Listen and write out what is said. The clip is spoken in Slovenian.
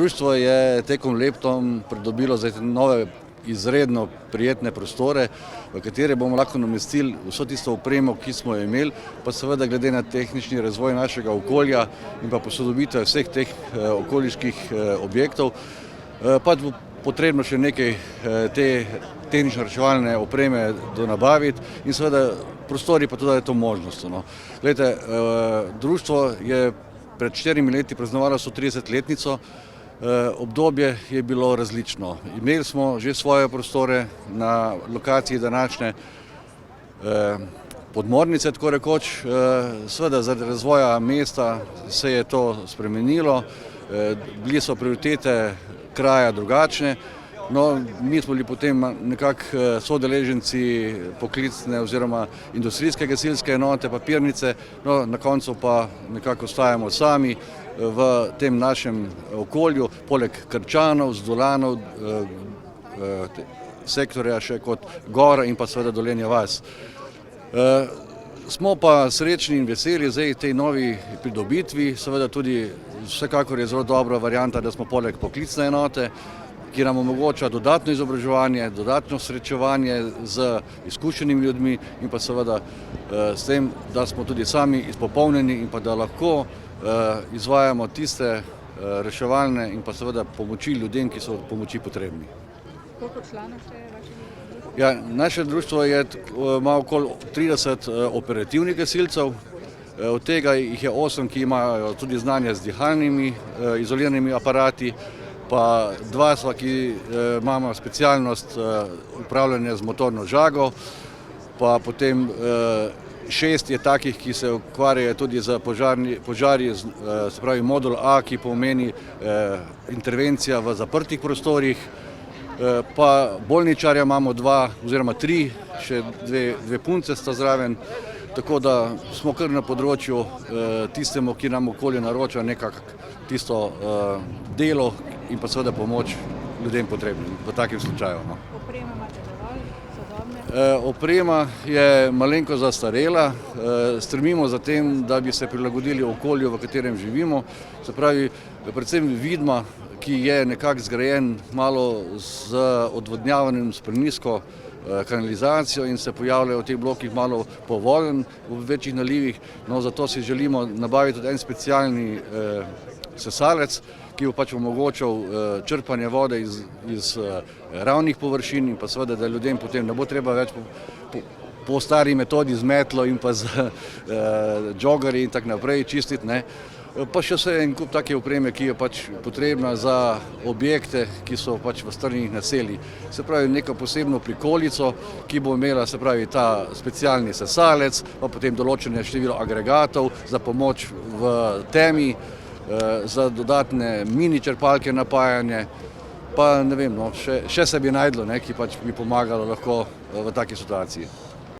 Društvo je tekom letom pridobilo za nove izredno prijetne prostore, v katere bomo lahko namestili vso tisto opremo, ki smo jo imeli, pa seveda glede na tehnični razvoj našega okolja in pa posodobitev vseh teh okoliških objektov, pa bo potrebno še nekaj te tehnično reševalne opreme donabaviti in seveda prostori pa tudi je to možnost. Glejte, društvo je pred 4 leti praznovalo 130-letnico, obdobje je bilo različno. Imeli smo že svoje prostore na lokaciji današnje podmornice, tako rekoč. Seveda zaradi razvoja mesta se je to spremenilo, bili so prioritete kraja drugačne. No, mi smo bili potem nekako sodeleženci poklicne oziroma industrijske gasilske enote, papirnice, no, na koncu pa nekako ostajamo sami v tem našem okolju, poleg Krčanov, Zdolanov, sektorja še kot Gora in pa seveda Dolenja vas. Smo pa srečni in veseli zdaj tej novi pridobitvi, seveda tudi vsekakor je zelo dobra varianta, da smo poleg poklicne enote, ki nam omogoča dodatno izobraževanje, dodatno srečevanje z izkušenimi ljudmi in pa seveda s tem, da smo tudi sami izpopolnjeni in pa da lahko izvajamo tiste reševalne in pa seveda pomoči ljudem, ki so pomoči potrebni. Koliko članov šteje vaše društvo? Ja, naše društvo ima okoli 30 operativnih gasilcev, od tega jih je 8, ki imajo tudi znanje z dihalnimi, izoliranimi aparati, pa 2 sva, ki imamo specialnost upravljanja z motorno žago, pa potem 6 je takih, ki se ukvarjajo tudi z požarji, se pravi modul A, ki pomeni intervencija v zaprtih prostorih, pa bolničarja imamo 2 oziroma 3, še 2 punce sta zraven, tako da smo kar na področju tistemu, ki nam okolje naroča nekako tisto delo in pa seveda pomoč ljudem potrebnim v takem slučaju. Oprema imate dovolj, sodobne? Oprema je malenko zastarela, stremimo za tem, da bi se prilagodili okolju, v katerem živimo, se pravi predvsem vidma, ki je nekako zgrajen malo z odvodnjavanjem s prenizko kanalizacijo in se pojavljajo v teh blokih malo povoljen v večjih nalivih, no zato si želimo nabaviti tudi en specialni sesalec, ki bo pač omogočal črpanje vode iz ravnih površin in pa seveda, da ljudem potem ne bo treba več po stari metodi z metlo in pa z džogarji in tako naprej čistiti, ne. Pa še vse en kup take opreme, ki je pač potrebna za objekte, ki so pač v strnjenih naseljih. Se pravi neko posebno prikolico, ki bo imela, se pravi, ta specialni sesalec, pa potem določene število agregatov za pomoč v temi, za dodatne mini črpalke napajanje, pa ne vem, no, še se bi najdlo, ki pač bi pomagalo lahko v taki situaciji.